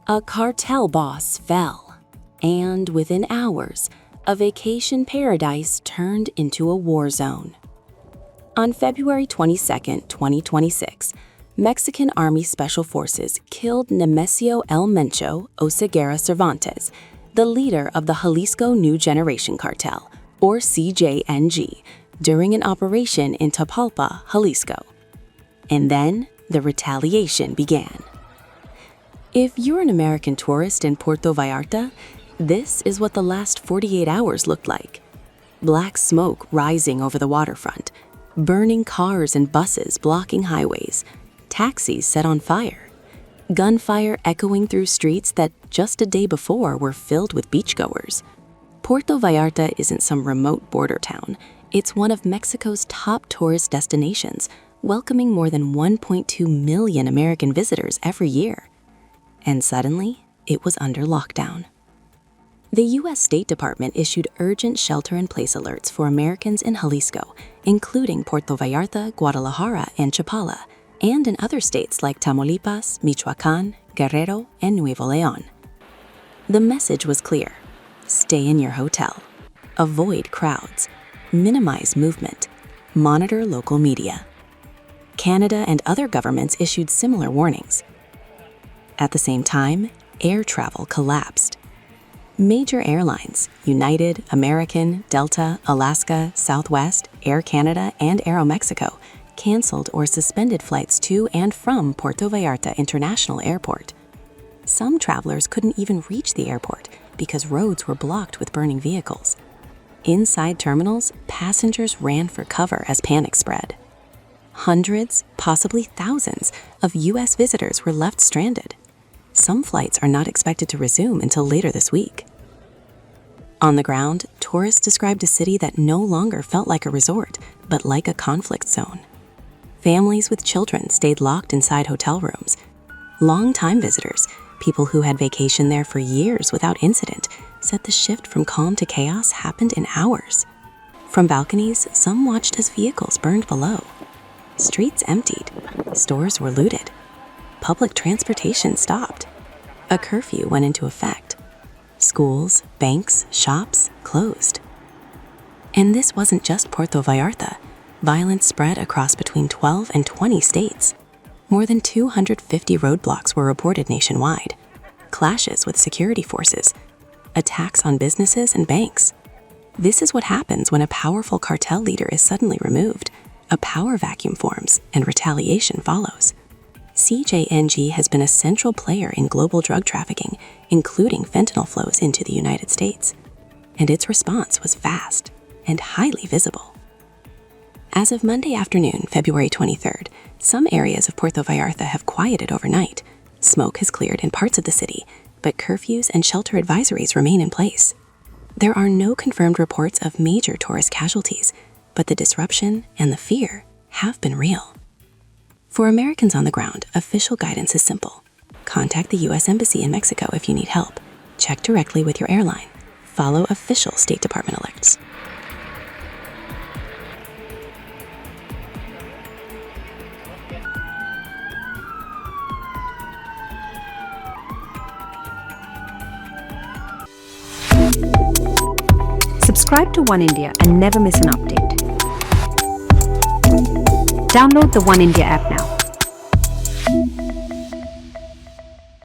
A cartel boss fell, and within hours, a vacation paradise turned into a war zone. On February 22, 2026, Mexican Army Special Forces killed Nemesio Mencho Oseguera Cervantes, the leader of the Jalisco New Generation Cartel, or CJNG, during an operation in Tapalpa, Jalisco. And then the retaliation began. If you're an American tourist in Puerto Vallarta, this is what the last 48 hours looked like. Black smoke rising over the waterfront, burning cars and buses blocking highways, taxis set on fire, gunfire echoing through streets that just a day before were filled with beachgoers. Puerto Vallarta isn't some remote border town. It's one of Mexico's top tourist destinations, welcoming more than 1.2 million American visitors every year. And suddenly, it was under lockdown. The U.S. State Department issued urgent shelter-in-place alerts for Americans in Jalisco, including Puerto Vallarta, Guadalajara, and Chapala, and in other states like Tamaulipas, Michoacán, Guerrero, and Nuevo León. The message was clear: stay in your hotel, avoid crowds, minimize movement, monitor local media. Canada and other governments issued similar warnings. At the same time, air travel collapsed. Major airlines, United, American, Delta, Alaska, Southwest, Air Canada, and Aeromexico, canceled or suspended flights to and from Puerto Vallarta International Airport. Some travelers couldn't even reach the airport because roads were blocked with burning vehicles. Inside terminals, passengers ran for cover as panic spread. Hundreds, possibly thousands, of U.S. visitors were left stranded. Some flights are not expected to resume until later this week. On the ground, tourists described a city that no longer felt like a resort, but like a conflict zone. Families with children stayed locked inside hotel rooms. Long-time visitors, people who had vacationed there for years without incident, said the shift from calm to chaos happened in hours. From balconies, some watched as vehicles burned below. Streets emptied. Stores were looted. Public transportation stopped. A curfew went into effect. Schools, banks, shops closed. And this wasn't just Puerto Vallarta. Violence spread across between 12 and 20 states. More than 250 roadblocks were reported nationwide. Clashes with security forces. Attacks on businesses and banks. This is what happens when a powerful cartel leader is suddenly removed. A power vacuum forms and retaliation follows. CJNG has been a central player in global drug trafficking, including fentanyl flows into the United States. And its response was fast and highly visible. As of Monday afternoon, February 23rd, some areas of Puerto Vallarta have quieted overnight. Smoke has cleared in parts of the city, but curfews and shelter advisories remain in place. There are no confirmed reports of major tourist casualties, but the disruption and the fear have been real. For Americans on the ground, official guidance is simple. Contact the U.S. Embassy in Mexico if you need help. Check directly with your airline. Follow official State Department alerts. Subscribe to One India and never miss an update. Download the One India app now.